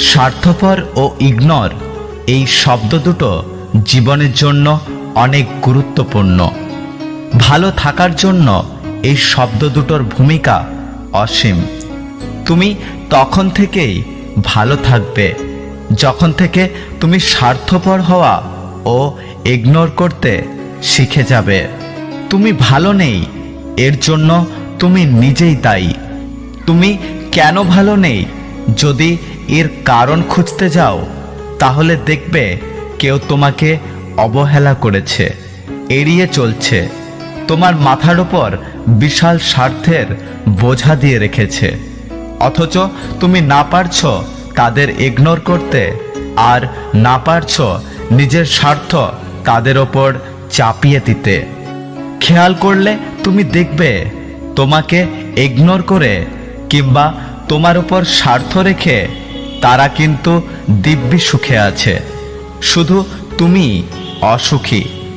স্বার্থপর ও ইগনোর এই শব্দ দুটো জীবনের জন্য অনেক গুরুত্বপূর্ণ। ভালো থাকার জন্য এই শব্দ দুটোর ভূমিকা অসীম। তুমি তখন থেকেই ভালো থাকবে যখন থেকে তুমি স্বার্থপর হওয়া ও ইগনোর করতে শিখে যাবে। তুমি ভালো নেই এর জন্য তুমি নিজেই দায়ী। তুমি কেন ভালো নেই যদি এর কারণ খুঁজতে যাও, তাহলে দেখবে কেউ তোমাকে অবহেলা করেছে, এড়িয়ে চলছে, তোমার মাথার ওপর বিশাল স্বার্থের বোঝা দিয়ে রেখেছে, অথচ তুমি না পারছো তাদের ইগনোর করতে, আর না পারছো নিজের স্বার্থ তাদের ওপর চাপিয়ে দিতে। খেয়াল করলে তুমি দেখবে তোমাকে ইগনোর করে কিংবা তোমার উপর স্বার্থ রেখে তারা কিন্তু দিব্যি সুখে আছে, শুধু তুমি অসুখী।